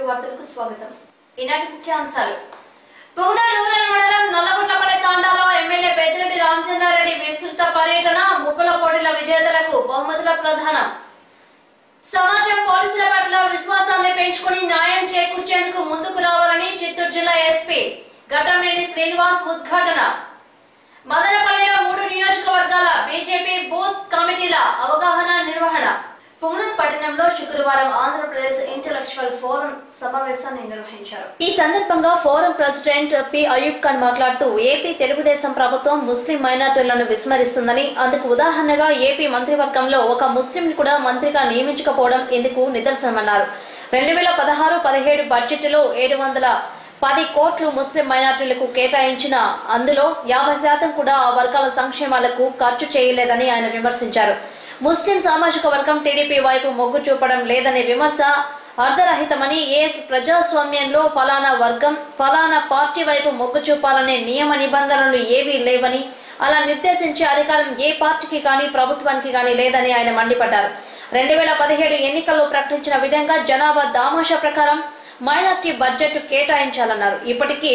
వార్తలకు స్వాగతం. ఈనాటి ముఖ్యాంశాలు. పూనా రూరల్ మండలం నల్లగుట్లపల్లి తాండాలో ఎమ్మెల్యే పెద్దిరెడ్డి రామచంద్రారెడ్డి విస్తృత పర్యటన, ముగ్గుల పోటీల విజేతలకు బహుమతుల ప్రదానం. సమాజం పోలీసుల పట్ల విశ్వాసాన్ని పెంచుకుని న్యాయం చేకూర్చేందుకు ముందుకు రావాలని చిత్తూరు జిల్లా ఎస్పీ ఘట్టంనేని శ్రీనివాస్ ఉద్ఘాటన. మదనపల్లిలో 3 నియోజకవర్గాల బీజేపీ బూత్ కమిటీల అవగాహన నిర్వహణ. పూనా పట్టణంలో శుక్రవారం ఆంధ్రప్రదేశ్ ఇంటలెక్చువల్ ఫోరం సమావేశాన్ని నిర్వహించారు. ఈ సందర్భంగా forum president P Ayub Khan మాట్లాడుతూ ఏపీ తెలుగుదేశం ప్రభుత్వం ముస్లిం మైనార్టీలను విస్మరిస్తుందని, అందుకు ఉదాహరణగా ఏపీ మంత్రివర్గంలో ఒక ముస్లింని కూడా మంత్రిగా నియమించకపోవడం ఇందుకు నిదర్శనమన్నారు. 2016-17 బడ్జెట్లో 710 కోట్లు ముస్లిం మైనార్టీలకు కేటాయించిన అందులో 50% కూడా ఆ వర్గాల సంక్షేమాలకు ఖర్చు చేయలేదని ఆయన విమర్శించారు. ముస్లిం సామాజిక వర్గం టీడీపీ వైపు మొగ్గు చూపడం లేదనే విమర్శ అర్ధరహితమని, ఏ ప్రజాస్వామ్యంలో ఫలానా వర్గం ఫలానా పార్టీ వైపు మొగ్గు చూపాలనే నియమ నిబంధనలు ఏవీ లేవని, అలా నిర్దేశించే అధికారం ఏ పార్టీకి కానీ ప్రభుత్వానికి కానీ లేదని ఆయన మండిపడ్డారు. 2017 ఎన్నికల్లో ప్రకటించిన విధంగా జనాభా దామాషా ప్రకారం మైనార్టీ బడ్జెట్ కేటాయించాలన్నారు. ఇప్పటికీ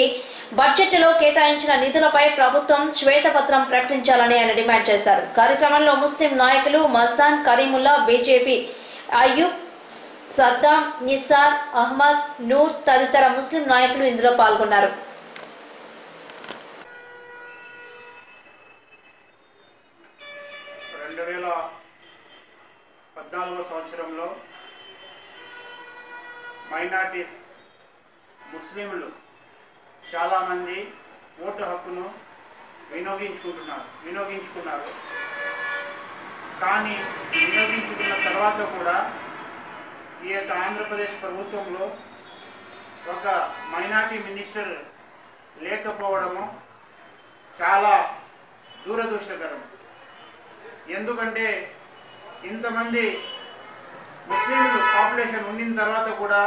బడ్జెట్లో కేటాయించిన నిధులపై ప్రభుత్వం శ్వేతపత్రం ప్రకటించాలని ఆయన డిమాండ్ చేశారు. కార్యక్రమంలో ముస్లిం నాయకులు మస్తాన్, కరీముల్లా, బీజేపీ అయ్యూబ్, సద్దాం, నిసార్ అహ్మద్, నూర్ తదితర ముస్లిం నాయకులు ఇందులో పాల్గొన్నారు. 2014 సంవత్సరంలో మైనారిటీస్ ముస్లింలు చాలా మంది ఓటు హక్కును వినియోగించుకున్నారు. కానీ వినియోగించుకున్న తర్వాత కూడా ఈ యొక్క ఆంధ్రప్రదేశ్ ప్రభుత్వంలో ఒక మైనారిటీ మినిస్టర్ లేకపోవడము చాలా దురదృష్టకరం. ఎందుకంటే ఇంతమంది ముస్లింలు పాపులేషన్ ఉండిన తర్వాత కూడా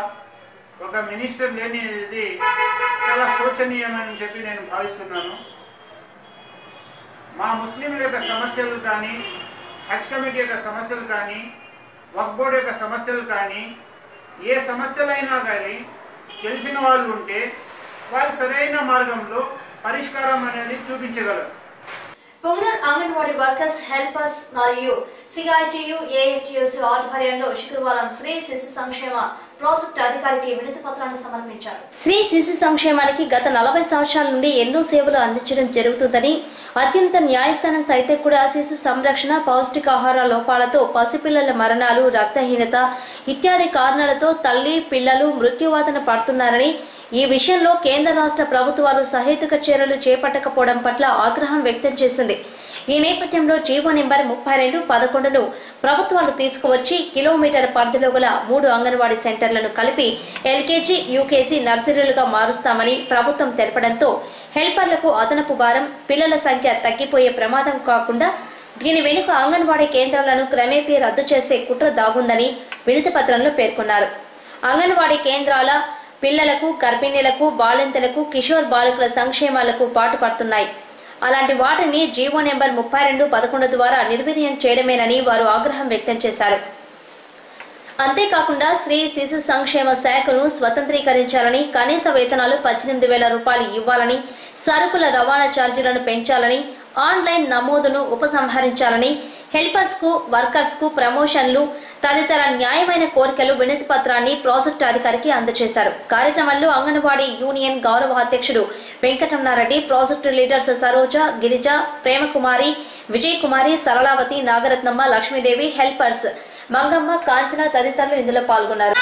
ఒక మినిస్టర్ లేనిది చాలా శోచనీయమని చెప్పి నేను భావిస్తున్నాను. మా ముస్లింల యొక్క సమస్యలు కానీ, హజ్ కమిటీ యొక్క సమస్యలు కానీ, వక్ఫ్ బోర్డు యొక్క సమస్యలు కానీ, ఏ సమస్యలైనా కానీ తెలిసిన వాళ్ళు ఉంటే వాళ్ళు సరైన మార్గంలో పరిష్కారం అనేది చూపించగలరు. పూనర్ అంగన్వాడీ వర్కర్స్, హెల్పర్స్ మరియు సిఐటియు ఏఐటియుసి ఆధ్వర్యంలో శుక్రవారం శ్రీ శిశు సంక్షేమ ప్రాజెక్టు అధికారికి వినతి పత్రాన్ని సమర్పించారు. శ్రీ శిశు సంక్షేమానికి గత 40 సంవత్సరాల నుండి ఎన్నో సేవలు అందించడం జరుగుతుందని, అత్యంత న్యాయస్థానం సైతం కూడా శిశు సంరక్షణ, పౌష్టికాహార లోపాలతో పసిపిల్లల మరణాలు, రక్తహీనత ఇత్యాది కారణాలతో తల్లి, పిల్లలు మృత్యువాదన పడుతున్నారని, ఈ విషయంలో కేంద్ర రాష్ట్ర ప్రభుత్వాలు సహేతుక చర్యలు చేపట్టకపోవడం పట్ల ఆగ్రహం వ్యక్తం చేసింది. ఈ నేపథ్యంలో జీవో నెంబర్ 32/11ను ప్రభుత్వాలు తీసుకువచ్చి కిలోమీటర్ పరిధిలో గల 3 అంగన్వాడీ సెంటర్లను కలిపి ఎల్కేజీ, యూకేజీ నర్సరీలుగా మారుస్తామని ప్రభుత్వం తెలపడంతో హెల్పర్లకు అదనపు భారం, పిల్లల సంఖ్య తగ్గిపోయే ప్రమాదం కాకుండా దీని వెనుక అంగన్వాడీ కేంద్రాలను క్రమేపీ రద్దు చేసే కుట్ర దాగుందని వినతి పత్రంలో పేర్కొన్నారు. అంగన్వాడీ కేంద్రాల పిల్లలకు, గర్భిణీలకు, బాలింతలకు, కిషోర్ బాలికల సంక్షేమాలకు పాటుపడుతున్నాయి. అలాంటి వాటిని జీవో నెంబర్ 32/11 ద్వారా నిర్వీర్యం చేయడమేనని వారు ఆగ్రహం వ్యక్తం చేశారు. అంతేకాకుండా శ్రీ శిశు సంక్షేమ శాఖను స్వతంత్రీకరించాలని, కనీస వేతనాలు 18,000 రూపాయలు ఇవ్వాలని, సరుకుల రవాణా ఛార్జీలను పెంచాలని, ఆన్లైన్ నమోదును ఉపసంహరించాలని, హెల్పర్స్ కు, వర్కర్స్ కు ప్రమోషన్లు తదితర న్యాయమైన కోరికలు వినతి పత్రాన్ని ప్రాజెక్టు అధికారికి అందజేశారు. కార్యక్రమంలో అంగన్వాడీ యూనియన్ గౌరవ అధ్యక్షుడు Venkataramanareddy, project leaders Saroja, Girija, Premakumari, Vijayakumari, Saralavathi, Nagarathnamma, Lakshmidevi, helpers Mangamma, Kanchana తదితరులు ఇందులో పాల్గొన్నారు.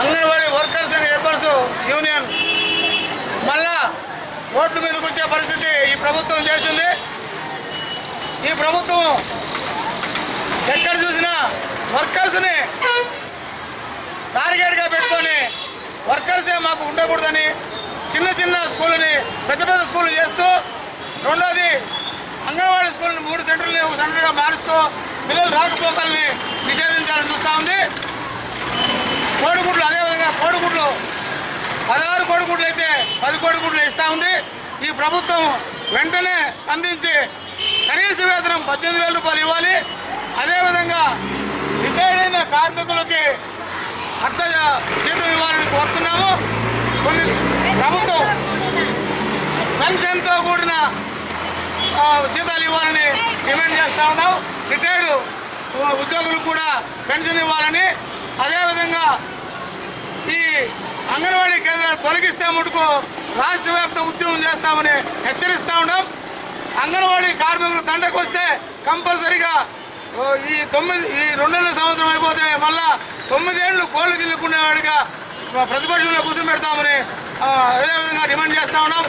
Anganwadi workers and helpers union మళ్ళా ఓట్ల మీదకి వచ్చే పరిస్థితి ఈ ప్రభుత్వం చేసింది. ఈ ప్రభుత్వం ఎక్కడ చూసినా వర్కర్స్ని టార్గెట్గా పెట్టుకొని వర్కర్సే మాకు ఉండకూడదని చిన్న చిన్న స్కూళ్ళని పెద్ద పెద్ద స్కూళ్ళు చేస్తూ, రెండోది అంగన్వాడీ స్కూల్ని 3 సెంటర్లని 1 సెంటర్గా మారుస్తూ పిల్లలు రాకపోకల్ని నిషేధించాలని చూస్తూ ఉంది. కోడిగుడ్లు అదేవిధంగా కోడిగుడ్లు 16 కోడిగుడ్లు అయితే 10 కోడిగుడ్లు ఇస్తూ ఉంది. ఈ ప్రభుత్వం వెంటనే స్పందించి కనీస వేతనం 18,000 రూపాయలు ఇవ్వాలి. అదేవిధంగా రిటైర్డ్ అయిన కార్మికులకి అర్ధ జీతం ఇవ్వాలని కోరుతున్నాము. కొన్ని ప్రభుత్వం పెన్షన్తో కూడిన జీతాలు ఇవ్వాలని డిమాండ్ చేస్తూ ఉన్నాం. రిటైర్డ్ ఉద్యోగులకు కూడా పెన్షన్ ఇవ్వాలని, అదేవిధంగా ఈ అంగన్వాడీ కేంద్రాలు తొలగిస్తే మటుకు రాష్ట్ర వ్యాప్త ఉద్యమం చేస్తామని హెచ్చరిస్తూ ఉన్నాం. అంగన్వాడీ కార్మికులు తండ్రికి వస్తే కంపల్సరీగా ఈ 2 సంవత్సరం అయిపోతే మళ్ళా 9 ఏళ్ళు కోళ్ళు గిల్లుకునేవాడిగా ప్రతిపక్షంలో కూర్చొని పెడతామని అదేవిధంగా డిమాండ్ చేస్తూ ఉన్నాం.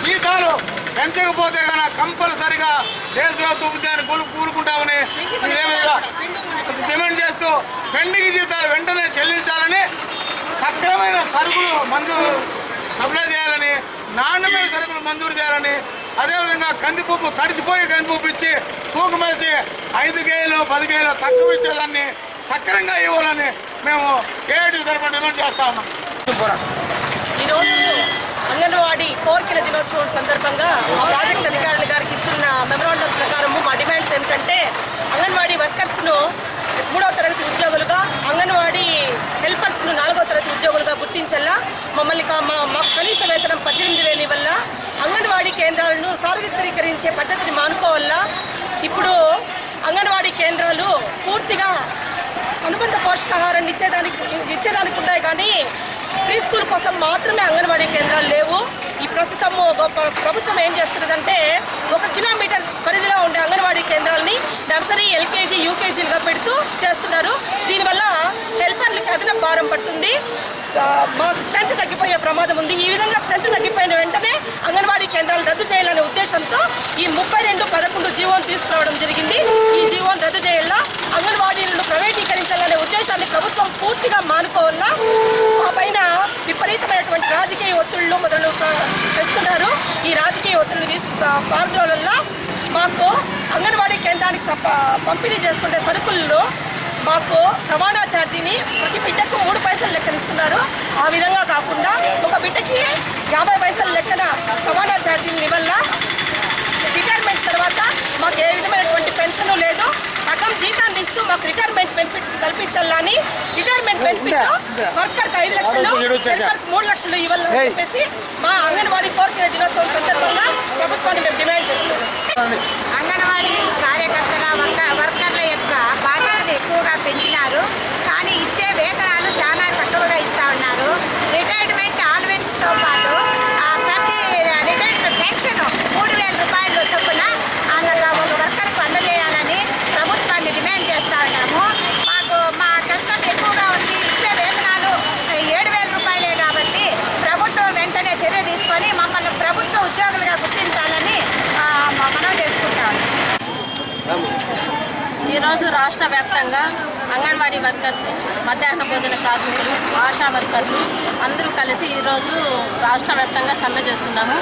జీతాలు పెంచకపోతే కనుక కంపల్సరీగా దేశవ్యాప్త ఉద్యమాన్ని కూరుకుంటామని డిమాండ్ చేస్తూ పెండింగ్ జీతాలు వెంటనే చెల్లించాలని, సక్రమైన సరుకులు సప్లై చేయాలని, నాణ్యమైన సరుకులు మంజూరు చేయాలని, అదేవిధంగా కందిపప్పు తడిచిపోయి కందిపప్పు ఇచ్చి తూకమేసి 5 కేజీలు 10 కేజీలు తక్కువ ఇచ్చేదాన్ని సక్రంగా ఇవ్వాలని మేము ఏఐటీ తరఫున డిమాండ్ చేస్తా ఉన్నాం. ఈరోజు అంగన్వాడీ కోరికల దినోత్సవం సందర్భంగా ప్రాజెక్ట్ అధికారుల గారికి ఇస్తున్న మెమరాండం ప్రకారము మా డిమాండ్స్ ఏమిటంటే, అంగన్వాడీ వర్కర్స్ను 3వ తరగతి ఉద్యోగులుగా, అంగన్వాడీ హెల్పర్స్ను 4వ తరగతి ఉద్యోగులుగా గుర్తించాలా. మమ్మల్ని మా కనీస వేతనం 18,000 వల్ల అంగన్వాడీ కేంద్రాలను సార్వత్రీకరించే పద్ధతిని మానుకోవాలా. ఇప్పుడు అంగన్వాడీ కేంద్రాలు పూర్తిగా అనుబంధ పోషకాహారాన్ని ఇచ్చేదానికి ఉన్నాయి, కానీ ప్రీ స్కూల్ కోసం మాత్రమే అంగన్వాడీ కేంద్రాలు లేవు. ఈ ప్రస్తుతము ప్రభుత్వం ఏం చేస్తున్నదంటే 1 కిలోమీటర్ పరిధిలో ఉండే అంగన్వాడీ కేంద్రాలని నర్సరీ, ఎల్కేజీ, యూకేజీలుగా పెడుతూ చేస్తున్నారు. దీనివల్ల హెల్పర్లకి అదనపు భారం పడుతుంది, మాకు స్ట్రెంత్ తగ్గిపోయే ప్రమాదం ఉంది. ఈ విధంగా స్ట్రెంత్ తగ్గిపోయిన వెంటనే అంగన్వాడీ కేంద్రాలు రద్దు చేయాలనే ఉద్దేశంతో ఈ 32/11 జీవోను తీసుకురావడం జరిగింది. ఈ జీవోను రద్దు చేయాలా, అంగన్వాడీలను ప్రైవేటీకరించాలనే ఉద్దేశాన్ని ప్రభుత్వం పూర్తిగా మానుకోవాలా. మా పైన విపరీతమైనటువంటి రాజకీయ ఒత్తిళ్లు మొదలు తెస్తున్నారు. ఈ రాజకీయ ఒత్తిళ్లు పాల్గొనవల్ల మాకు అంగన్వాడీ కేంద్రానికి పంపిణీ చేసుకునే సరుకుల్లో మాకు రవాణా ఛార్జీని ప్రతి బిడ్డకు 3 పైసలు లెక్కనిస్తున్నారు. ఆ విధంగా కాకుండా ఒక బిడ్డకి 50 పైసలు లెక్కన రవాణా ఛార్జీని వల్ల రిటైర్మెంట్ తర్వాత మాకు ఏ విధమైనటువంటి పెన్షన్ లేదు. సగం జీతాన్ని ఇస్తూ మాకు రిటైర్మెంట్ బెనిఫిట్స్ కల్పించాలని, రిటైర్మెంట్ బెనిఫిట్ వర్కర్కి 5 లక్షలు, హెల్పర్కి 3 లక్షలు ఇవ్వాలని చెప్పేసి మా అంగన్వాడీ కోరికల దినోత్సవం సందర్భంగా ప్రభుత్వాన్ని మేము డిమాండ్ చేస్తున్నాం. అంగన్వాడీ కార్యకర్తల వర్కర్ల యొక్క బాధ్యతలు ఎక్కువగా పెంచినారు, కానీ ఇచ్చే వేతనాలు చాలా తక్కువగా ఇస్తూ ఉన్నారు. రిటైర్మెంట్ ఆల్వెన్స్తో పాటు ప్రతి రిటైర్మెంట్ పెన్షన్ 3,000 రూపాయలు చొప్పున ఒక వర్కర్కు అందజేయాలని ప్రభుత్వాన్ని డిమాండ్ చేస్తూ ఉన్నాము. మా కష్టం ఎక్కువగా ఉంది, ఇచ్చే వేతనాలు 7,000 రూపాయలే కాబట్టి ప్రభుత్వం వెంటనే చర్య తీసుకొని మమ్మల్ని ప్రభుత్వ ఉద్యోగులుగా గుర్తించాలని మనం చేసుకుంటాం. ఈరోజు రాష్ట్ర వ్యాప్తంగా అంగన్వాడీ వర్కర్స్, మధ్యాహ్న భోజన కార్మికులు, ఆశా వర్కర్లు అందరూ కలిసి ఈరోజు రాష్ట్ర వ్యాప్తంగా సమ్మె చేస్తున్నాము.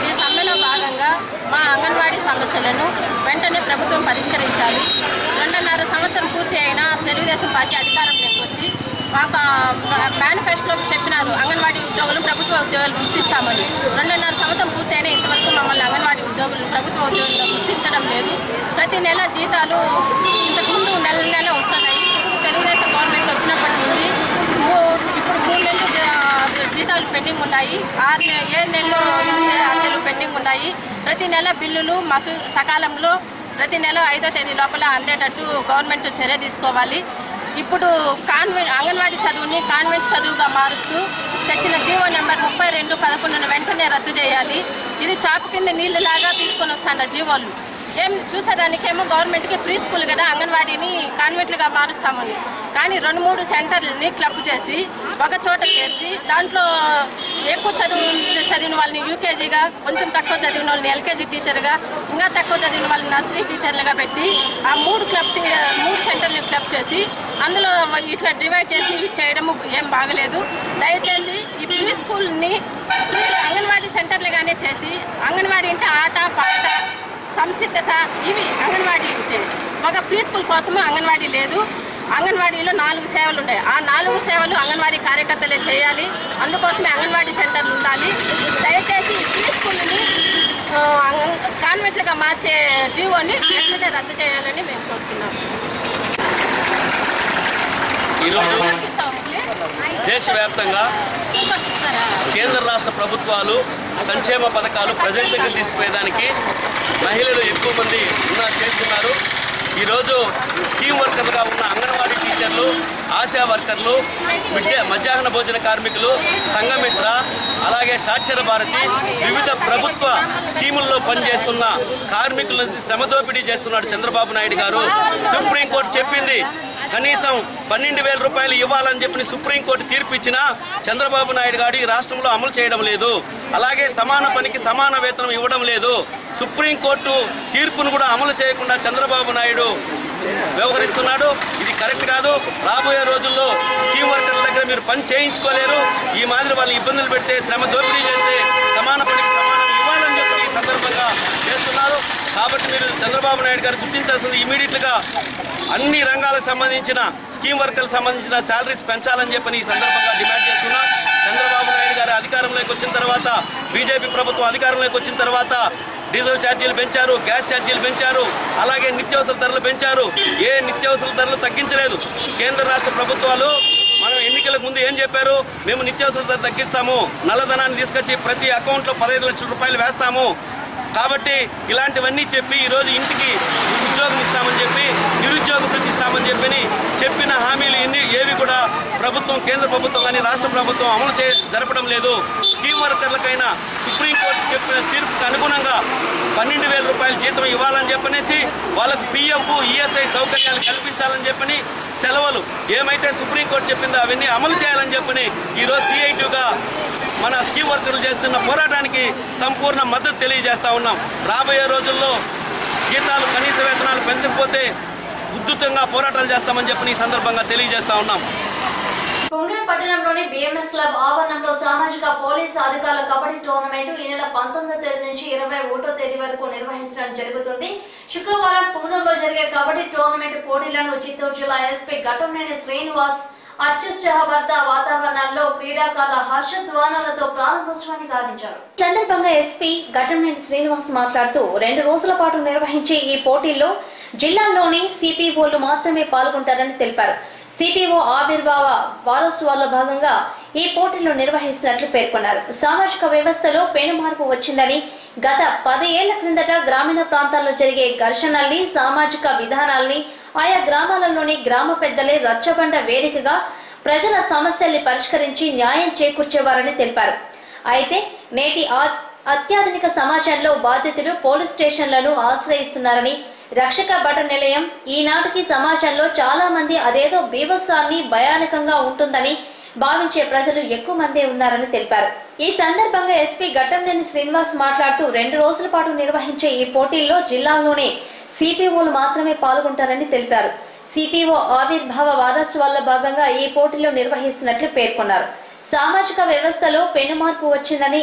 ఈ సమ్మెలో భాగంగా మా అంగన్వాడీ సమస్యలను వెంటనే ప్రభుత్వం పరిష్కరించాలి. 2.5 సంవత్సరం పూర్తి అయినా తెలుగుదేశం పార్టీ అధికారంలోకి వచ్చి మాకు మేనిఫెస్టోలో చెప్పినారు అంగన్వాడీ ఉద్యోగులు ప్రభుత్వ ఉద్యోగాలు గుర్తిస్తామని. 2.5 సంవత్సరం పూర్తి అయినా ఇంతవరకు మమ్మల్ని అంగన్వాడీ ఉద్యోగులు ప్రభుత్వ ఉద్యోగులు గుర్తించడం లేదు. ప్రతి నెల జీతాలు ఇంతకుముందు నెల వస్తున్నాయి. ఇప్పుడు తెలుగుదేశం గవర్నమెంట్ వచ్చినప్పటి నుండి ఇప్పుడు 3 నెలలు జీతాలు పెండింగ్ ఉన్నాయి, 7 నెలలు 8 నెలలు పెండింగ్ ఉన్నాయి. ప్రతి నెల బిల్లులు మాకు సకాలంలో ప్రతి నెల 5వ తేదీ లోపల అందేటట్టు గవర్నమెంట్ చర్య తీసుకోవాలి. ఇప్పుడు అంగన్వాడీ చదువుని కాన్వెంట్ చదువుగా మారుస్తూ తెచ్చిన జీవో నెంబర్ 32/11 వెంటనే రద్దు చేయాలి. ఇది చాపు కింద నీళ్ళలాగా తీసుకొని వస్తాండ జీవోలు. ఏం చూసేదానికేమో గవర్నమెంట్కి ప్రీ స్కూల్ కదా అంగన్వాడీని కాన్వెంట్లుగా మారుస్తామని, కానీ 2-3 సెంటర్లని క్లబ్ చేసి ఒక చోట చేసి దాంట్లో ఎక్కువ చదివిన వాళ్ళని యూకేజీగా, కొంచెం తక్కువ చదివిన వాళ్ళని ఎల్కేజీ టీచర్గా, ఇంకా తక్కువ చదివిన వాళ్ళని నర్సరీ టీచర్లుగా పెట్టి ఆ 3 సెంటర్లు క్లబ్ చేసి అందులో ఇట్లా డివైడ్ చేసి చేయడం ఏం బాగలేదు. దయచేసి ఈ ప్రీ స్కూల్ని అంగన్వాడీ సెంటర్లుగానే చేసి, అంగన్వాడీ అంటే ఆట పాట సంసిద్ధత ఇవి అంగన్వాడీ అంటే. ఒక ప్రీ స్కూల్ కోసము అంగన్వాడీ లేదు. అంగన్వాడీలో 4 సేవలు ఉన్నాయి. ఆ 4 సేవలు అంగన్వాడీ కార్యకర్తలే చేయాలి. అందుకోసమే అంగన్వాడీ సెంటర్లు ఉండాలి. దయచేసి ప్రీ స్కూల్ని కాన్వెంట్లుగా మార్చే జీవోని వెంటనే రద్దు చేయాలని మేము కోరుతున్నాము. ఈరోజు దేశవ్యాప్తంగా కేంద్ర రాష్ట్ర ప్రభుత్వాలు సంక్షేమ పథకాలు ప్రజల దగ్గర తీసుకుపోయేదానికి మహిళలు ఎక్కువ మంది చేస్తున్నారు. ఈరోజు స్కీమ్ వర్కర్లుగా ఉన్న అంగన్వాడీ టీచర్లు, ఆశా వర్కర్లు, మధ్యాహ్న భోజన కార్మికులు, సంఘమిత్ర, అలాగే సాక్షర భారతి, వివిధ ప్రభుత్వ స్కీముల్లో పనిచేస్తున్న కార్మికులను శ్రమదోపిడీ చేస్తున్నాడు చంద్రబాబు నాయుడు గారు. సుప్రీంకోర్టు చెప్పింది కనీసం 12,000 రూపాయలు ఇవ్వాలని చెప్పి సుప్రీంకోర్టు తీర్పు ఇచ్చినా చంద్రబాబు నాయుడు గారు ఈ రాష్ట్రంలో అమలు చేయడం లేదు. అలాగే సమాన పనికి సమాన వేతనం ఇవ్వడం లేదు. సుప్రీంకోర్టు తీర్పును కూడా అమలు చేయకుండా చంద్రబాబు నాయుడు వ్యవహరిస్తున్నాడు. ఇది కరెక్ట్ కాదు. రాబోయే రోజుల్లో స్కీమ్ వర్కర్ల దగ్గర మీరు పని చేయించుకోలేరు. ఈ మాదిరి వాళ్ళని ఇబ్బందులు పెడితే, శ్రమ దోపిడీ చేస్తే సమాన పనికి సమానం ఇవ్వాలని చెప్పి ఈ సందర్భంగా చేస్తున్నారు. కాబట్టి మీరు చంద్రబాబు నాయుడు గారు గుర్తించాల్సింది ఇమీడియట్గా అన్ని రంగాలకు సంబంధించిన స్కీమ్ వర్కర్లకు సంబంధించిన శాలరీస్ పెంచాలని చెప్పని ఈ సందర్భంగా డిమాండ్ చేస్తున్నాం. చంద్రబాబు నాయుడు గారు అధికారంలోకి వచ్చిన తర్వాత, బీజేపీ ప్రభుత్వం అధికారంలోకి వచ్చిన తర్వాత డీజిల్ ఛార్జీలు పెంచారు, గ్యాస్ ఛార్జీలు పెంచారు, అలాగే నిత్యావసర ధరలు పెంచారు. ఏ నిత్యావసర ధరలు తగ్గించలేదు. కేంద్ర రాష్ట్ర ప్రభుత్వాలు మనం ఎన్నికలకు ముందు ఏం చెప్పారు? మేము నిత్యావసర ధర తగ్గిస్తాము, నల్లధనాన్ని తీసుకొచ్చి ప్రతి అకౌంట్లో 15 లక్షల రూపాయలు వేస్తాము. కాబట్టి ఇలాంటివన్నీ చెప్పి ఈరోజు ఇంటికి ఉద్యోగం ఇస్తామని చెప్పి, నిరుద్యోగ వృత్తి ఇస్తామని చెప్పిన హామీలు ఏవి కూడా ప్రభుత్వం, కేంద్ర ప్రభుత్వం కానీ రాష్ట్ర ప్రభుత్వం అమలు జరపడం లేదు. స్కీమ్ వర్కర్లకైనా సుప్రీంకోర్టు చెప్పిన తీర్పుకు అనుగుణంగా 12,000 రూపాయల జీతం ఇవ్వాలని చెప్పనేసి, వాళ్ళకు PF, ESI సౌకర్యాలు కల్పించాలని చెప్పని, సెలవులు ఏమైతే సుప్రీంకోర్టు చెప్పిందో అవన్నీ అమలు చేయాలని చెప్పని ఈరోజు CITగా మన స్కీమ్ వర్కర్లు చేస్తున్న పోరాటానికి సంపూర్ణ మద్దతు తెలియజేస్తా ఉన్నాం. రాబోయే రోజుల్లో జీతాలు, కనీస వేతనాలు పెంచకపోతే ఉధృతంగా పోరాటాలు చేస్తామని చెప్పి ఈ సందర్భంగా తెలియజేస్తా ఉన్నాం. పుంగనూరు పట్టణంలోని BMS క్లబ్ ఆవరణంలో సామాజిక పోలీసు అధికారుల కబడ్డీ టోర్నమెంట్ ఈ నెల 19వ తేదీ నుంచి 21వ తేదీ వరకు నిర్వహించడం జరుగుతుంది. శుక్రవారం పుంగనూరులో జరిగే కబడ్డీ టోర్నమెంట్ పోటీలను చిత్తూరు జిల్లా SP ఘటంనేని శ్రీనివాస్ అత్యుత్సాహవర్ధ వాతావరణంలో క్రీడాకారుల హర్షధ్వానాలతో ప్రారంభోత్సవాన్ని గావించారు. ఈ సందర్భంగా SP ఘటంనేని శ్రీనివాస్ మాట్లాడుతూ 2 రోజుల పాటు నిర్వహించే ఈ పోటీల్లో జిల్లాలోని CPOలు మాత్రమే పాల్గొంటారని తెలిపారు. CPO ఆవిర్భావ వారోత్సవాల్లో భాగంగా ఈ పోటీలు నిర్వహిస్తున్నట్లు పేర్కొన్నారు. సామాజిక వ్యవస్థలో పెనుమార్పు వచ్చిందని, గత 10 ఏళ్ల క్రిందట గ్రామీణ ప్రాంతాల్లో జరిగే ఘర్షణల్ని, సామాజిక విధానాల్ని ఆయా గ్రామాలలోని గ్రామ పెద్దలే రచ్చబండ వేదికగా ప్రజల సమస్యల్ని పరిష్కరించి న్యాయం చేకూర్చేవారని తెలిపారు. అయితే నేటి అత్యాధునిక సమాజంలో బాధితులు పోలీస్ స్టేషన్లను ఆశ్రయిస్తున్నారని, రక్షక భట నిలయం ఈనాటికి సమాజంలో చాలా మంది అదేదో బీభత్సాన్ని భయానకంగా ఉంటుందని భావించే ప్రజలు ఎక్కువ మందే ఉన్నారని తెలిపారు. ఈ సందర్భంగా SP ఘటంనేని శ్రీనివాస్ మాట్లాడుతూ 2 రోజుల పాటు నిర్వహించే ఈ పోటీల్లో జిల్లాలోని CPOలు మాత్రమే పాల్గొంటారని తెలిపారు. CPO ఆవిర్భావ వారోత్సవాల్లో భాగంగా ఈ పోటీలు నిర్వహిస్తున్నట్లు పేర్కొన్నారు. సామాజిక వ్యవస్థలో పెనుమార్పు వచ్చిందని,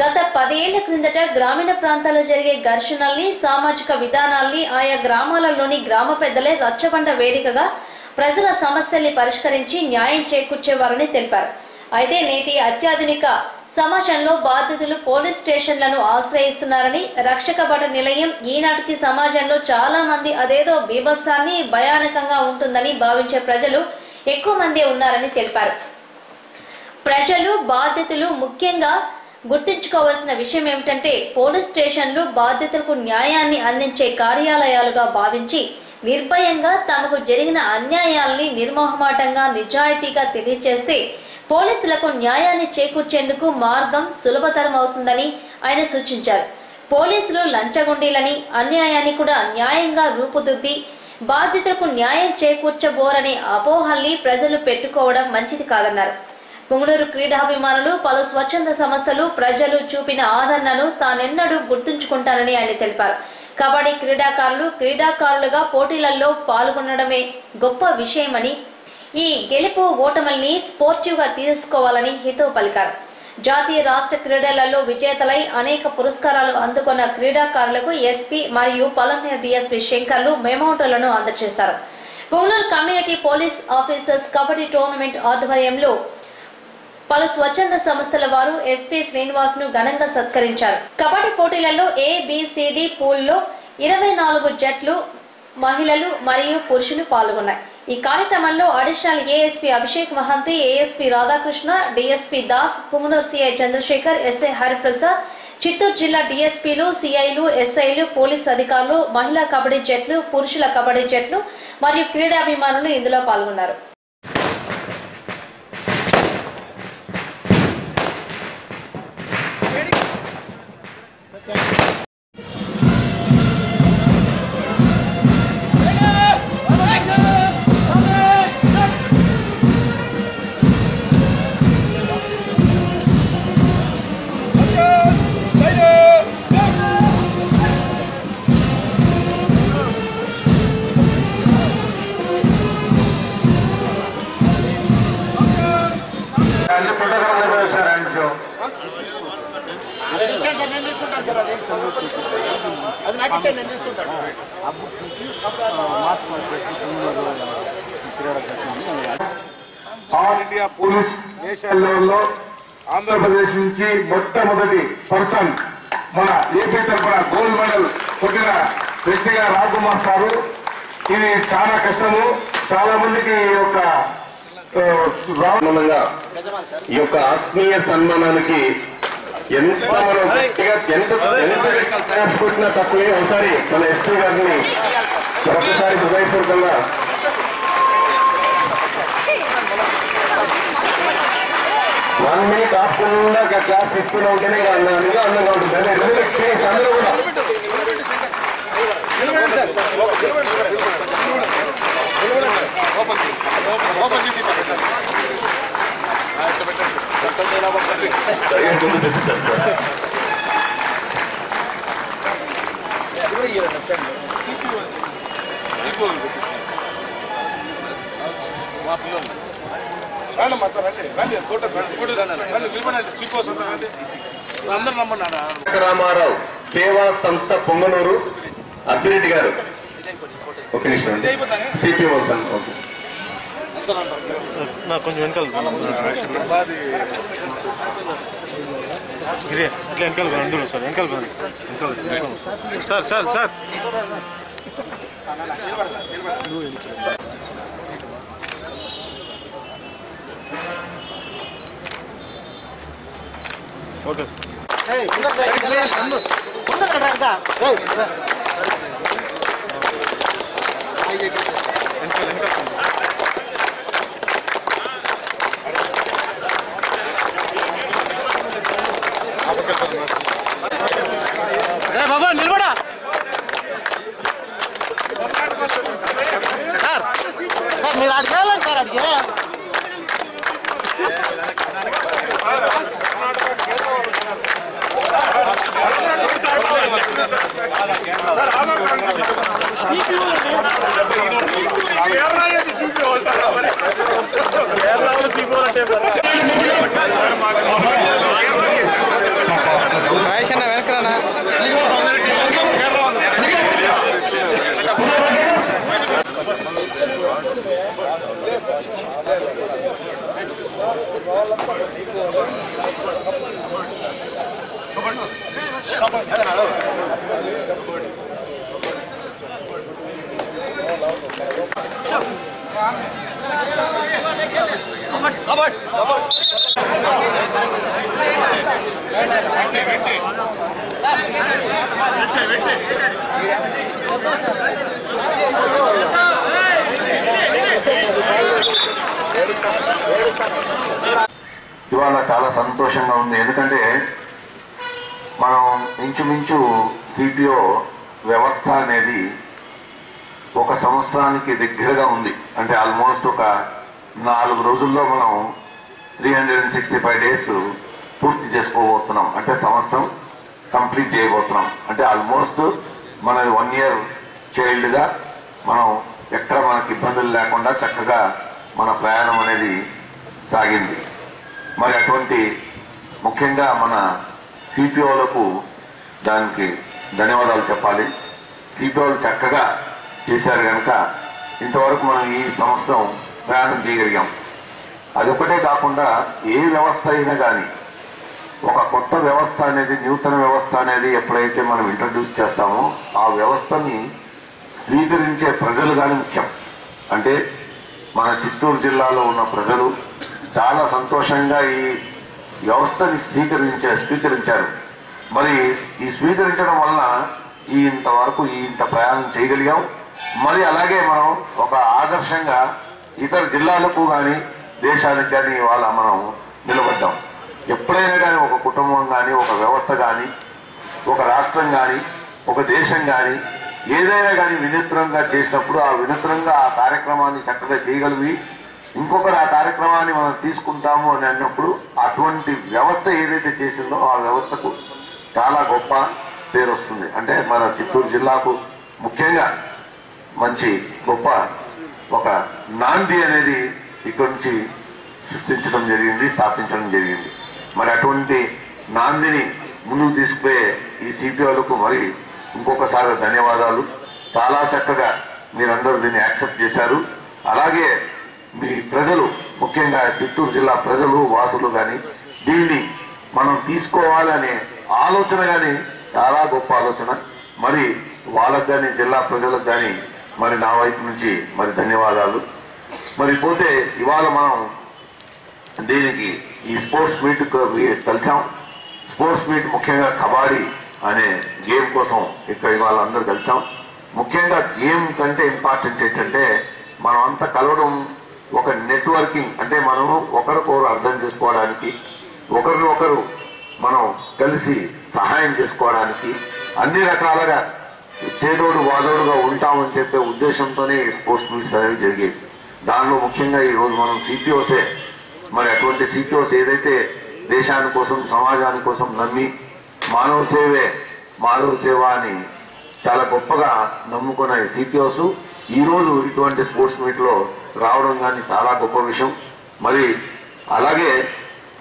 గత 10 ఏళ్ల క్రిందట గ్రామీణ ప్రాంతాల్లో జరిగే ఘర్షణల్ని, సామాజిక విధానాల్ని ఆయా గ్రామాలలోని గ్రామ పెద్దలే రచ్చబండ వేదికగా ప్రజల సమస్యల్ని పరిష్కరించి న్యాయం చేకూర్చేవారని తెలిపారు. అయితే నేటి అత్యాధునిక సమాజంలో బాధితులు పోలీస్ స్టేషన్లను ఆశ్రయిస్తున్నారని, రక్షక భట నిలయం ఈనాటికి సమాజంలో చాలా మంది అదేదో బీభత్సాన్ని భయానకంగా ఉంటుందని భావించే ప్రజలు ఎక్కువ మందే ఉన్నారని తెలిపారు. ప్రజలు, బాధితులు ముఖ్యంగా గుర్తుంచుకోవాల్సిన విషయం ఏమిటంటే, పోలీస్ స్టేషన్లు బాధితులకు న్యాయాన్ని అందించే కార్యాలయాలుగా భావించి నిర్భయంగా తమకు జరిగిన అన్యాయాల్ని నిర్మోహమాటంగా నిజాయితీగా తెలియజేస్తే పోలీసులకు న్యాయాన్ని చేకూర్చేందుకు మార్గం సులభతరం అవుతుందని ఆయన సూచించారు. పోలీసులు లంచగొండీలని, అన్యాయాన్ని కూడా న్యాయంగా రూపుదిద్ది బాధితులకు న్యాయం చేకూర్చబోరనే అపోహల్ని ప్రజలు పెట్టుకోవడం మంచిది కాదన్నారు. పుంగనూరు క్రీడాభిమానులు పలు స్వచ్ఛంద సంస్థలు ప్రజలు చూపిన ఆదరణను తానెన్నడూ గుర్తుంచుకుంటానని ఆయన తెలిపారు. కబడ్డీ క్రీడాకారులుగా పోటీలలో పాల్గొనడమే గొప్ప విషయమని, ఈ గెలుపు ఓటముల్ని స్పోర్టివ్గా తీసుకోవాలని హితవు పలికారు. జాతీయ రాష్ట్ర క్రీడలలో విజేతలై అనేక పురస్కారాలు అందుకున్న క్రీడాకారులకు ఎస్పీ మరియు పలమనేరు డీఎస్పీ శంకర్లు మెమోంటోలను అందజేశారు. Punganur community police officers kabaddi tournament ఆధ్వర్యంలో పలు స్వచ్ఛంద సంస్థల వారు ఎస్పీ శ్రీనివాస్ ను ఘనంగా సత్కరించారు. కబడ్డీ పోటీలలో ABCD పూల్లో 24 జట్లు మహిళలు మరియు పురుషులు పాల్గొన్నాయి. ఈ కార్యక్రమంలో additional ASP Abhishek Mohanty, ASP Radhakrishna, DSP Das, Punganur CI Chandrashekar, SI Hariprasad, Chittoor జిల్లా డీఎస్పీలు, సిఐలు, ఎస్ఐలు, పోలీస్ అధికారులు, మహిళా కబడ్డీ జట్లు, పురుషుల కబడ్డీ జట్లు మరియు క్రీడాభిమానులు ఇందులో పాల్గొన్నారు. ఆల్ ఇండియా పోలీస్ నేషనల్ లెవెల్లో ఆంధ్రప్రదేశ్ నుంచి మొట్టమొదటి పర్సన్ మన ఏపీ తరఫున గోల్డ్ మెడల్ కొట్టిన వ్యక్తిగా రాజ్కుమార్ సారు. ఇది చాలా కష్టము. చాలా మందికి ఈ యొక్క ఆత్మీయ సన్మానానికి ఎంత పుట్టినా తక్కువే. ఒకసారి మన ఎస్పీ గారిని ఒకసారి హృదయపూర్వకంగా వన్ మినిట్ ఆపకుండా క్లాస్ ఇస్తూనే ఉంటేనే అందంగా ఉంటుంది. అదే అందరూ కూడా రామారావు సేవా సంస్థ పొంగనూరు అభిరెడ్డి గారు. ఒక నిమిషం సిపి కొంచెం వెనకాల ఇట్లా వెనకాల అందరూ సార్ వెనకాల సార్ సార్ సార్ ఓకే బాబా నిలబడా సార్ సార్ మీరు అడిగేయాలండి సార్ అడిగే రాయేషన్న వెనకరానా ఇవాళ చాలా సంతోషంగా ఉంది. ఎందుకంటే మనం ఇంచుమించు సిపిఓ వ్యవస్థ అనేది 1 సంవత్సరానికి దగ్గరగా ఉంది. అంటే ఆల్మోస్ట్ ఒక 4 రోజుల్లో మనం 365 days పూర్తి చేసుకోబోతున్నాం. అంటే సంవత్సరం కంప్లీట్ చేయబోతున్నాం. అంటే ఆల్మోస్ట్ మన 1 year చైల్డ్గా మనం ఎక్కడ మనకి ఇబ్బందులు లేకుండా చక్కగా మన ప్రయాణం అనేది సాగింది. మరి అటువంటి ముఖ్యంగా మన సిపిఓలకు దానికి ధన్యవాదాలు చెప్పాలి. సిపిఓలు చక్కగా చేశారు కనుక ఇంతవరకు మనం ఈ సంవత్సరం ప్రయాణం చేయగలిగాం. అదొకటే కాకుండా ఏ వ్యవస్థ అయినా కానీ ఒక కొత్త వ్యవస్థ అనేది, నూతన వ్యవస్థ అనేది ఎప్పుడైతే మనం ఇంట్రడ్యూస్ చేస్తామో ఆ వ్యవస్థని స్వీకరించే ప్రజలు కానీ ముఖ్యం. అంటే మన చిత్తూరు జిల్లాలో ఉన్న ప్రజలు చాలా సంతోషంగా ఈ వ్యవస్థని స్వీకరించారు. మరి ఈ స్వీకరించడం వలన ఇంత ప్రయాణం చేయగలిగాం. మరి అలాగే మనం ఒక ఆదర్శంగా ఇతర జిల్లాలకు కానీ దేశాలకు కానీ ఇవాళ మనం నిలబడ్డాం. ఎప్పుడైనా కానీ ఒక కుటుంబం కానీ, ఒక వ్యవస్థ కానీ, ఒక రాష్ట్రం కానీ, ఒక దేశం కానీ ఏదైనా కానీ వినూత్నంగా చేసినప్పుడు ఆ వినూత్నంగా ఆ కార్యక్రమాన్ని చక్కగా చేయగలిగి ఇంకొకరు ఆ కార్యక్రమాన్ని మనం తీసుకుంటాము అని అన్నప్పుడు అటువంటి వ్యవస్థ ఏదైతే చేసిందో ఆ వ్యవస్థకు చాలా గొప్ప పేరు వస్తుంది. అంటే మన చిత్తూరు జిల్లాకు ముఖ్యంగా మంచి గొప్ప ఒక నాంది అనేది ఇక్కడి నుంచి సృష్టించడం జరిగింది, స్థాపించడం జరిగింది. మరి అటువంటి నాందిని ముందుకు తీసుకుపోయే ఈ సిపిఓలకు మరి ఇంకొకసారి ధన్యవాదాలు. చాలా చక్కగా మీరందరూ దీన్ని యాక్సెప్ట్ చేశారు. అలాగే మీ ప్రజలు, ముఖ్యంగా చిత్తూరు జిల్లా ప్రజలు, వాసులు కానీ దీన్ని మనం తీసుకోవాలనే ఆలోచన కానీ చాలా గొప్ప ఆలోచన. మరి వాళ్ళకు కానీ, జిల్లా ప్రజలకు కానీ మరి నా వైపు నుంచి మరి ధన్యవాదాలు. మరి పోతే ఇవాళ మనం దీనికి ఈ స్పోర్ట్స్ మీట్ కలిసాం. స్పోర్ట్స్ మీట్ ముఖ్యంగా కబడ్డీ అనే గేమ్ కోసం ఇక్కడ ఇవాళ అందరూ కలిసాం. ముఖ్యంగా గేమ్ కంటే ఇంపార్టెంట్ ఏంటంటే మనం అంతా కలవడం ఒక నెట్వర్కింగ్. అంటే మనము ఒకరికొకరు అర్థం చేసుకోవడానికి, ఒకరినొకరు మనం కలిసి సహాయం చేసుకోవడానికి, అన్ని రకాలుగా చేదోడు వాదోడుగా ఉంటామని చెప్పే ఉద్దేశంతోనే స్పోర్ట్స్ మీట్స్ అనేవి జరిగేవి. దానిలో ముఖ్యంగా ఈరోజు మనం సిపిఓసే, మరి అటువంటి సిపిఓస్ ఏదైతే దేశాని కోసం, సమాజాని కోసం నమ్మి మానవ సేవ అని చాలా గొప్పగా నమ్ముకున్న ఈ సిపిఓస్ ఈరోజు ఇటువంటి స్పోర్ట్స్ మీట్ లో రావడం కానీ చాలా గొప్ప విషయం. మరి అలాగే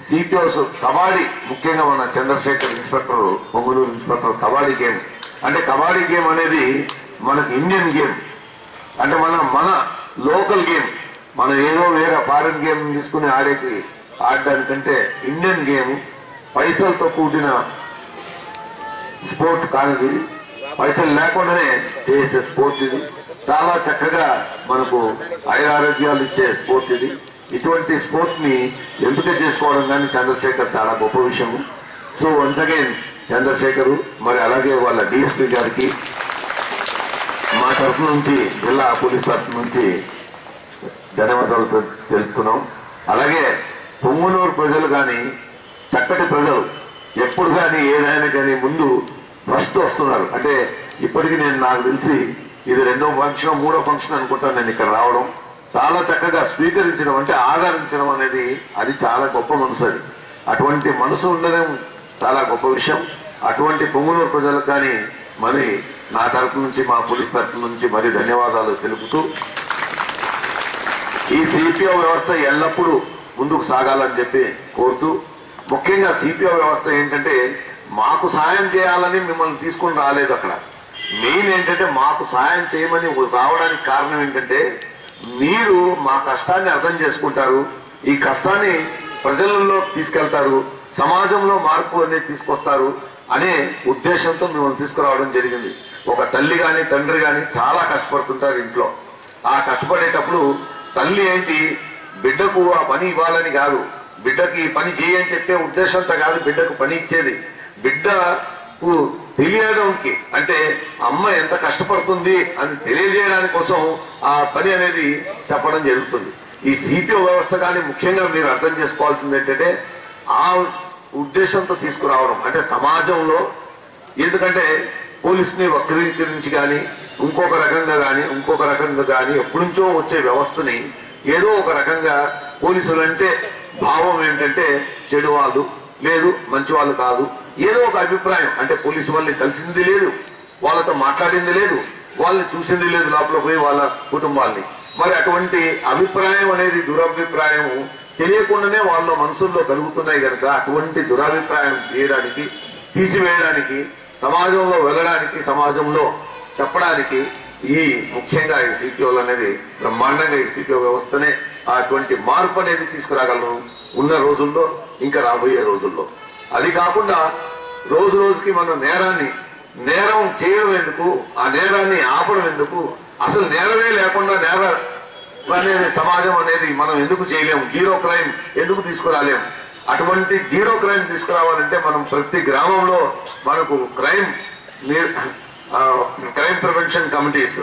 సిపిఓస్ కబడ్డీ, ముఖ్యంగా మన Chandrashekar inspector, Ponguluru inspector kabaddi game. అంటే కబడ్డీ గేమ్ అనేది మనకు ఇండియన్ గేమ్. అంటే మన లోకల్ గేమ్. మనం ఏదో వేరే ఫారెన్ గేమ్ తీసుకుని ఆడడానికంటే ఇండియన్ గేమ్, పైసలతో కూడిన స్పోర్ట్ కానిది, పైసలు లేకుండానే చేసే స్పోర్ట్ ఇది. చాలా చక్కగా మనకు ఆరోగ్యాలు ఇచ్చే స్పోర్ట్ ఇది. ఇటువంటి స్పోర్ట్ ని ఎంపిక చేసుకోవడం కానీ చంద్రశేఖర్ చాలా గొప్ప విషయము. సో వన్స్ అగైన్ చంద్రశేఖర్, మరి అలాగే వాళ్ళ డిఎస్పీ గారికి మా తరఫు నుంచి, జిల్లా పోలీస్ తరఫు నుంచి ధన్యవాదాలు తెలుపుతున్నాం. అలాగే పొంగునూరు ప్రజలు కానీ చక్కటి ప్రజలు, ఎప్పుడు కానీ ఏదైనా కానీ ముందు ఫస్ట్ వస్తున్నారు. అంటే ఇప్పటికీ నాకు తెలిసి ఇది 2వ ఫంక్షన్ 3వ ఫంక్షన్ అనుకుంటాను నేను ఇక్కడ రావడం. చాలా చక్కగా స్వీకరించడం, అంటే ఆదరించడం అనేది అది చాలా గొప్ప మనసు. అది అటువంటి మనసు ఉండడం చాలా గొప్ప విషయం. అటువంటి పొంగునూరు ప్రజలకు కానీ మరి నా తరఫు నుంచి, మా పోలీస్ తరఫు నుంచి మరి ధన్యవాదాలు తెలుపుతూ, ఈ సిపిఓ వ్యవస్థ ఎల్లప్పుడూ ముందుకు సాగాలని చెప్పి కోరుతూ, ముఖ్యంగా సిపిఓ వ్యవస్థ ఏంటంటే మాకు సాయం చేయాలని మిమ్మల్ని తీసుకుని రాలేదు. అక్కడ మెయిన్ ఏంటంటే మాకు సాయం చేయమని రావడానికి కారణం ఏంటంటే మీరు మా కష్టాన్ని అర్థం చేసుకుంటారు, ఈ కష్టాన్ని ప్రజలలో తీసుకెళ్తారు, సమాజంలో మార్పు అనేది తీసుకొస్తారు అనే ఉద్దేశంతో మిమ్మల్ని తీసుకురావడం జరిగింది. ఒక తల్లి కానీ తండ్రి కానీ చాలా కష్టపడుతుంటారు ఇంట్లో. ఆ కష్టపడేటప్పుడు తల్లి ఏంటి, బిడ్డకు ఆ పని ఇవ్వాలని కాదు, బిడ్డకి పని చేయని చెప్పే ఉద్దేశంతో కాదు బిడ్డకు పని ఇచ్చేది. బిడ్డకు తెలియడానికి, అంటే అమ్మ ఎంత కష్టపడుతుంది అని తెలియజేయడానికి కోసం ఆ పని అనేది చెప్పడం జరుగుతుంది. ఈ సిపిఓ వ్యవస్థ కానీ ముఖ్యంగా మీరు అర్థం చేసుకోవాల్సింది ఏంటంటే ఆ ఉద్దేశంతో తీసుకురావడం. అంటే సమాజంలో, ఎందుకంటే పోలీసుని వక్రీకరించి కానీ ఇంకొక రకంగా కానీ ఎప్పటి నుంచో వచ్చే వ్యవస్థని ఏదో ఒక రకంగా పోలీసులు అంటే భావం ఏంటంటే చెడు వాళ్ళు లేదు, మంచి వాళ్ళు కాదు, ఏదో ఒక అభిప్రాయం. అంటే పోలీసు వాళ్ళని కలిసింది లేదు, వాళ్ళతో మాట్లాడింది లేదు, వాళ్ళని చూసింది లేదు లోపల పోయి వాళ్ళ కుటుంబాల్ని. మరి అటువంటి అభిప్రాయం అనేది దురభిప్రాయం తెలియకుండానే వాళ్ళ మనసుల్లో కలుగుతున్నాయి కనుక అటువంటి దురభిప్రాయం తీయడానికి, తీసివేయడానికి, సమాజంలో వెళ్ళడానికి, సమాజంలో చెప్పడానికి ఈ ముఖ్యంగా ఈ సిపిఓలు అనేది బ్రహ్మాండంగా ఈ సిపిఓ వ్యవస్థనే అటువంటి మార్పు అనేది తీసుకురాగలరు ఉన్న రోజుల్లో, ఇంకా రాబోయే రోజుల్లో. అది కాకుండా రోజు రోజుకి మనం నేరం చేయడం ఎందుకు, ఆ నేరాన్ని ఆపడం ఎందుకు, అసలు నేరమే లేకుండా నేర అనేది సమాజం అనేది మనం ఎందుకు చేయలేము, జీరో క్రైమ్ ఎందుకు తీసుకురాలేము. అటువంటి జీరో క్రైమ్ తీసుకురావాలంటే మనం ప్రతి గ్రామంలో మనకు క్రైమ్ ప్రివెన్షన్ కమిటీస్,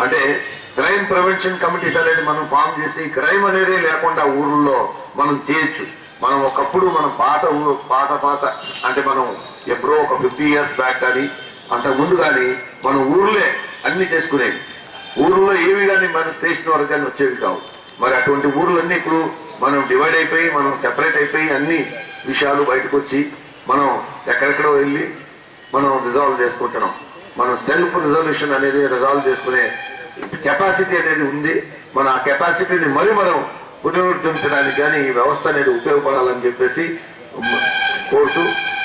అంటే క్రైమ్ ప్రివెన్షన్ కమిటీస్ అనేది మనం ఫామ్ చేసి క్రైమ్ అనేది లేకుండా ఊర్లో మనం చేయొచ్చు. మనం ఒకప్పుడు మనం పాత అంటే మనం ఎప్పుడో ఒక 50 years బ్యాక్ కానీ అంతకుముందు కానీ మనం ఊర్లే అన్ని చేసుకునేవి. ఊర్లో ఏవి కానీ మన స్టేషన్ వరకు కానీ వచ్చేవి కావు. మరి అటువంటి ఊర్లన్నీ ఇప్పుడు మనం డివైడ్ అయిపోయి, మనం సెపరేట్ అయిపోయి అన్ని విషయాలు బయటకు వచ్చి మనం ఎక్కడెక్కడో వెళ్ళి మనం రిజాల్వ్ చేసుకుంటున్నాం. మనం సెల్ఫ్ రిజల్యూషన్ అనేది రిజాల్వ్ చేసుకునే కెపాసిటీ అనేది ఉంది. మన ఆ కెపాసిటీని మనం పునరుద్ధరించడానికి కానీ ఈ వ్యవస్థ అనేది ఉపయోగపడాలని చెప్పేసి కోరుతూ,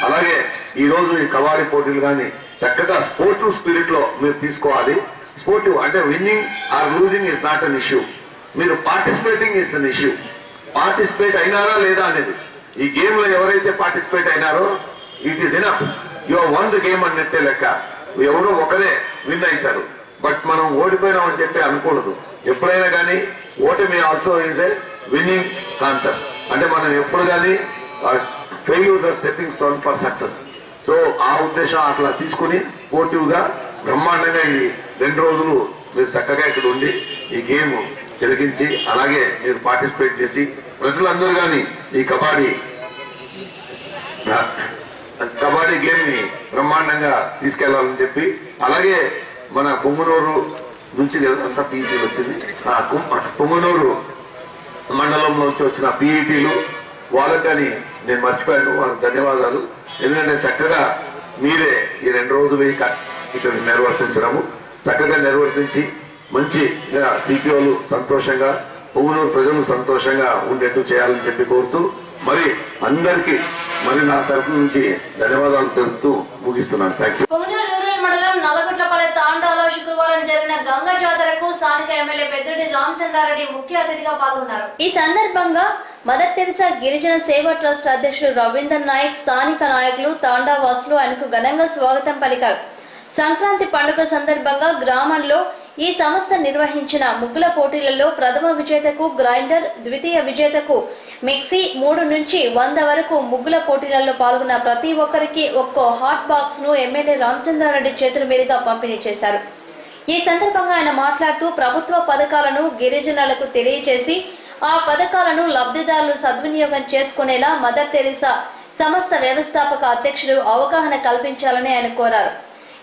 అలాగే ఈ రోజు ఈ కబడ్డీ పోటీలు కానీ చక్కగా స్పోర్టివ్ స్పిరిట్ లో మీరు తీసుకోవాలి. స్పోర్టివ్ అంటే winning or losing is not an issue, మీరు participating is an issue. Participate అయినారా లేదా అనేది, ఈ గేమ్ లో ఎవరైతే పార్టిసిపేట్ అయినారో it is enough, you have won the game అన్నట్టే లెక్క. ఎవరో ఒకరే విన్ అవుతారు, బట్ మనం ఓడిపోయినామని చెప్పి అనకూడదు. ఎప్పుడైనా కానీ ఓటమి also is a winning concept. అంటే మనం ఎప్పుడు కానీ failures are stepping stone for success. So ఆ ఉద్దేశం అట్లా తీసుకుని స్పోర్టివ్ గా బ్రహ్మాండంగా ఈ 2 రోజులు మీరు చక్కగా ఇక్కడ ఉండి ఈ గేమ్ తిరిగించి అలాగే మీరు పార్టిసిపేట్ చేసి ప్రజలందరూ కానీ ఈ కబడ్డీ గేమ్ ని బ్రహ్మాండంగా తీసుకెళ్లాలని చెప్పి, అలాగే మన పొంగునూరు నుంచి అంతా పీఈటీలు వచ్చింది, పొంగునూరు మండలంలో నుంచి వచ్చిన పీఈటీలు వాళ్ళకి కానీ నేను మర్చిపోయాను, వాళ్ళకి ధన్యవాదాలు. ఎందుకంటే చక్కగా మీరే ఈ 2 రోజులు ఇక్కడ నిర్వర్తించడము, చక్కగా నిర్వర్తించి మంచిగా సిపిఓలు సంతోషంగా, పొంగునూరు ప్రజలు సంతోషంగా ఉండేట్టు చేయాలని చెప్పి కోరుతూ, మరి అందరికీ మరి నా తరఫు నుంచి ధన్యవాదాలు తెలుపుతూ ముగిస్తున్నాను. Thank you. పొంగునూరు రూరల్ మండలం నల్లగుట్లపల్లి తాండాలో శుక్రవారం జరిగిన గంగా జాతరకు స్థానిక ఎమ్మెల్యే పెద్దిరెడ్డి రామచంద్రారెడ్డి ముఖ్య అతిథిగా పాల్గొన్నారు. ఈ సందర్భంగా మదర్ తెరిసా గిరిజన సేవా ట్రస్ట్ అధ్యక్షుడు రవీందర్ నాయక్, స్థానిక నాయకులు, తాండా వాసులు ఆయనకు ఘనంగా స్వాగతం పలికారు. సంక్రాంతి పండుగ సందర్భంగా గ్రామంలో ఈ సంస్థ నిర్వహించిన ముగ్గుల పోటీలలో ప్రథమ విజేతకు గ్రైండర్, ద్వితీయ విజేతకు మిక్సీ, 3 నుంచి 100 వరకు ముగ్గుల పోటీలలో పాల్గొన్న ప్రతి ఒక్కరికి ఒక్కో హాట్ బాక్స్ ను ఎమ్మెల్యే రామచంద్రారెడ్డి చేతుల మీదుగా పంపిణీ చేశారు. ఈ సందర్భంగా ఆయన మాట్లాడుతూ ప్రభుత్వ పథకాలను గిరిజనులకు తెలియజేసి ఆ పథకాలను లబ్ధిదారులు సద్వినియోగం చేసుకునేలా మదర్ తెరిసా సంస్థ వ్యవస్థాపక అధ్యక్షుడు అవగాహన కల్పించాలని ఆయన కోరారు.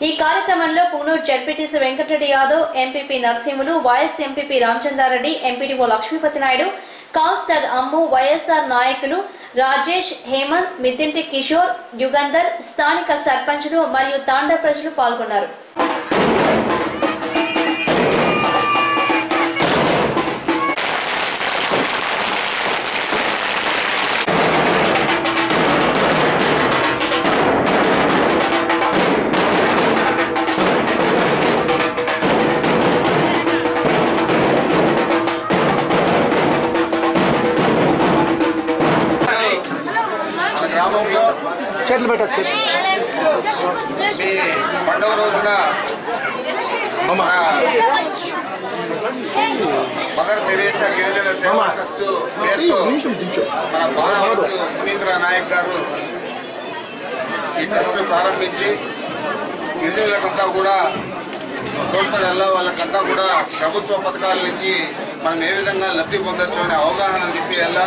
ఈ కార్యక్రమంలో Punganur ZPTC Venkatareddy Yadav, MPP Narasimhulu, vice MPP Ramachandrareddy, MPDO Lakshmipathi Naidu, councillor Ammu, YSR నాయకులు రాజేష్, హేమంత్, మితింటి కిషోర్, యుగంధర్, స్థానిక సర్పంచులు మరియు తాండా ప్రజలు పాల్గొన్నారు. ఈ పండుగ రోజున మదర్ తెరేసా గిరిజన సేవా ట్రస్ట్ పేరుతో మన బాలవద్దు మునీంద్ర నాయక్ గారు ఈ ట్రస్ట్ ప్రారంభించి గిరిజనులకంతా కూడా తోడ్పడల్లా వాళ్ళకంతా కూడా ప్రభుత్వ పథకాల నుంచి మనం ఏ విధంగా లబ్ధి పొందొచ్చు అనే అవగాహన తెప్పియాలా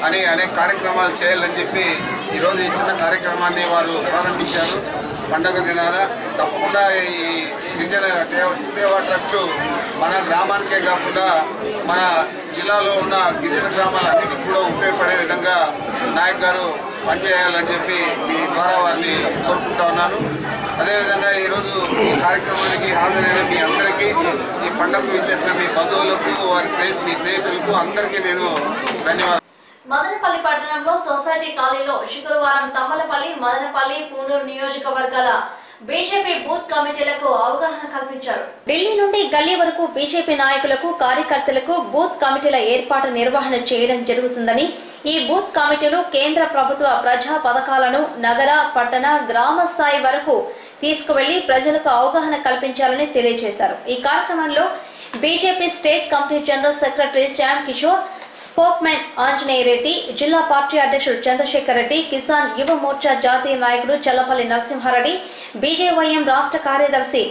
అని అనేక కార్యక్రమాలు చేయాలని చెప్పి ఈరోజు ఈ చిన్న కార్యక్రమాన్ని వారు ప్రారంభించారు. పండగ దినాన తప్పకుండా ఈ గిరిజన సేవా ట్రస్టు మన గ్రామానికే కాకుండా మన జిల్లాలో ఉన్న గిరిజన గ్రామాలన్నిటికీ కూడా ఉపయోగపడే విధంగా నాయక్ గారు పనిచేయాలని చెప్పి మీ ద్వారా వారిని కోరుకుంటా ఉన్నాను. అదేవిధంగా ఈరోజు ఈ కార్యక్రమానికి హాజరైన మీ అందరికీ, ఈ పండుగకు ఇచ్చేసిన మీ బంధువులకు, మీ స్నేహితులకు అందరికీ నేను ధన్యవాదాలు. మదనపల్లి పట్టణంలో సొసైటీ కాలనీలో శుక్రవారం తమ్మలపల్లి, మదనపల్లి, పూండూరు నియోజకవర్గాల బీజేపీ బూత్ కమిటీలకు అవగాహన కల్పించారు. ఢిల్లీ నుండి గల్లీ వరకు బీజేపీ నాయకులకు, కార్యకర్తలకు బూత్ కమిటీల ఏర్పాటు నిర్వహణ చేయడం జరుగుతుందని, ఈ బూత్ కమిటీలు కేంద్ర ప్రభుత్వ ప్రజా పథకాలను నగర, పట్టణ, గ్రామ స్థాయి వరకు తీసుకువెళ్లి ప్రజలకు అవగాహన కల్పించాలని తెలియజేశారు. ఈ కార్యక్రమంలో BJP state committee general secretary Shyam Kishore, spokesmen Anjaneya Reddy, జిల్లా పార్టీ అధ్యక్షుడు చంద్రశేఖర్ రెడ్డి, కిసాన్ యువ మోర్చా జాతీయ నాయకుడు చల్లపల్లి నరసింహారెడ్డి, బీజేవైఎం రాష్ట్ర కార్యదర్శి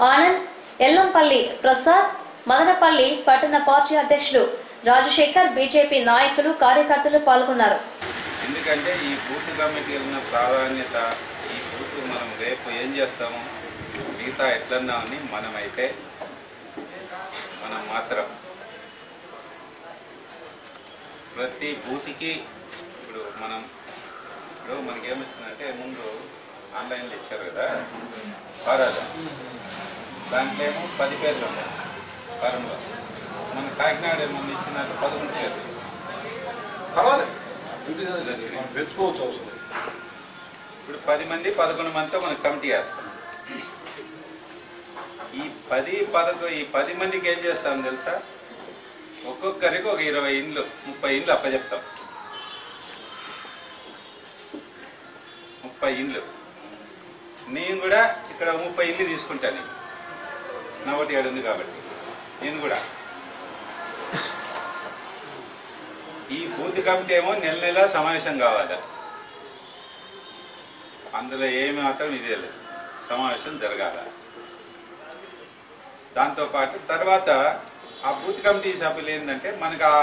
ఆనంద్, ఎల్లంపల్లి ప్రసాద్, మదనపల్లి పట్టణ పార్టీ అధ్యక్షుడు రాజశేఖర్, బీజేపీ నాయకులు, కార్యకర్తలు పాల్గొన్నారు. ఎందుకంటే ఈ బూత్ కమిటీ ఉన్న ప్రాధాన్యత, ఈ బూత్ మనం రేపు ఏం చేస్తాము, మిగతా ఎట్లన్నామని మనం మాత్రం ప్రతి బూత్కి ఇప్పుడు మనకేమొచ్చిందంటే ముందు ఆన్లైన్లో ఇచ్చారు కదా ఫారాలు, దాంట్లో ఏమో 10 పేర్లు ఉన్నాయి ఫారంలో. మన కాకినాడ ముందు ఇచ్చిన 11 పేర్లు పెంచుకోవచ్చు అవసరం. ఇప్పుడు 10 మంది 11 మందితో మనం కమిటీ వేస్తాం. ఈ 10 మందికి ఏం చేస్తాం తెలుసా, ఒక్కొక్కరికి ఒక 20 ఇండ్లు 30 ఇండ్లు అప్పచెప్తాం. 30 ఇండ్లు నేను కూడా ఇక్కడ 30 ఇండ్లు తీసుకుంటాను. నా ఒకటి 7 ఉంది కాబట్టి నేను కూడా ఈ బూత్ కమిటీ ఏమో నెల నెల సమావేశం కావాలి. అందులో ఏమి మాత్రం ఇదే లేదు, సమావేశం జరగాల. దాంతోపాటు తర్వాత ఆ బూత్ కమిటీ సభ్యులు ఏంటంటే మనకు ఆ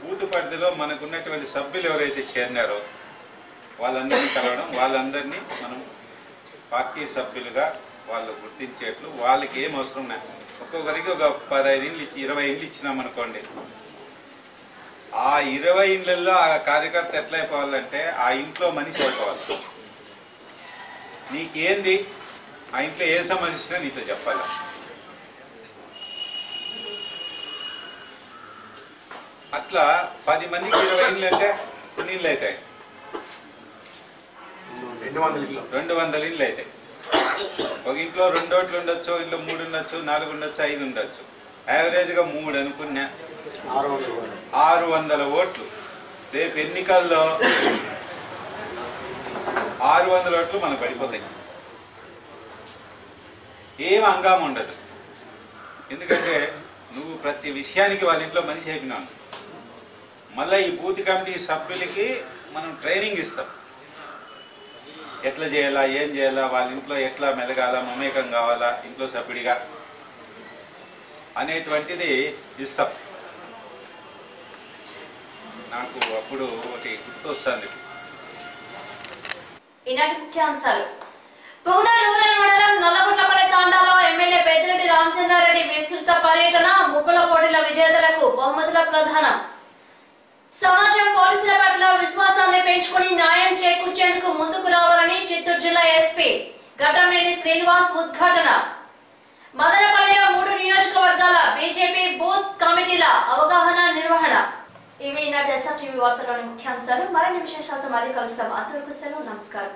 బూత్ పరిధిలో మనకున్నటువంటి సభ్యులు ఎవరైతే చేరినారో వాళ్ళందరినీ కలవడం, వాళ్ళందరినీ మనం పార్టీ సభ్యులుగా వాళ్ళు గుర్తించేట్లు వాళ్ళకి ఏం అవసరం ఉన్నాయి. ఒక్కొక్కరికి ఒక 15 ఇండ్లు ఇచ్చి 20 ఇండ్లు ఇచ్చినామనుకోండి, ఆ 20 ఇండ్లలో ఆ కార్యకర్త ఎట్లయిపోవాలంటే ఆ ఇంట్లో మనిషి అయిపోవాలి. నీకేంది ఆ ఇంట్లో ఏ సమస్య వచ్చినా నీతో చెప్పాలి. అట్లా 10 మందికి 20 ఇండ్లు అంటే నీళ్ళు అవుతాయి, 200 ఇండ్లు అవుతాయి. ఒక ఇంట్లో 2 ఓట్లు ఉండొచ్చు, ఇంట్లో 3 ఉండొచ్చు, 4 ఉండొచ్చు, 5 ఉండొచ్చు. యావరేజ్గా 3 అనుకున్నా 600 ఓట్లు. రేపు ఎన్నికల్లో 600 ఓట్లు మనకు పడిపోతాయి. ఏం హంగామా ఉండదు. ఎందుకంటే నువ్వు ప్రతి విషయానికి వాళ్ళ ఇంట్లో మనిషి అయిపోయినావు. మళ్ళీ ఈ బూత్ కమిటీ సభ్యులకి మనం ట్రైనింగ్ ఇస్తాం. ఎట్లా చేయాలా, ఏం చేయాలా, వాళ్ళ ఇంట్లో ఎట్లా మెలగాల, మమేకం కావాలా ఇంట్లో సభ్యుడిగా అనేటువంటిది ఇస్తాం. నాకు అప్పుడు ఒకటి గుర్తొస్తుంది. ఈనాటి ముఖ్యాంశాలు. పూనా రూరల్ మండలం నల్లగొట్లపల్లి తాండాలో ఎమ్మెల్యే పెద్దిరెడ్డి రామచంద్రారెడ్డి విస్తృత పర్యటన, ముగ్గుల పోటీల విజేతలకు బహుమతుల ప్రదానం. సమాజం పోలీసుల పట్ల విశ్వాసాన్ని పెంచుకుని న్యాయం చేకూర్చేందుకు ముందుకు రావాలని చిత్తూరు జిల్లా ఎస్పీ ఘటంనేని శ్రీనివాస్ ఉద్ఘాటన. మదనపల్లిలో 3 నియోజకవర్గాల బీజేపీ బూత్ కమిటీల అవగాహన నిర్వహణ. ఇవి ఈనాటి SRTV వార్తలోని ముఖ్యాంశాలు. మరిన్ని విశేషాలతో మళ్ళీ కలుస్తాం. అంతవరకు సెలవు, నమస్కారం.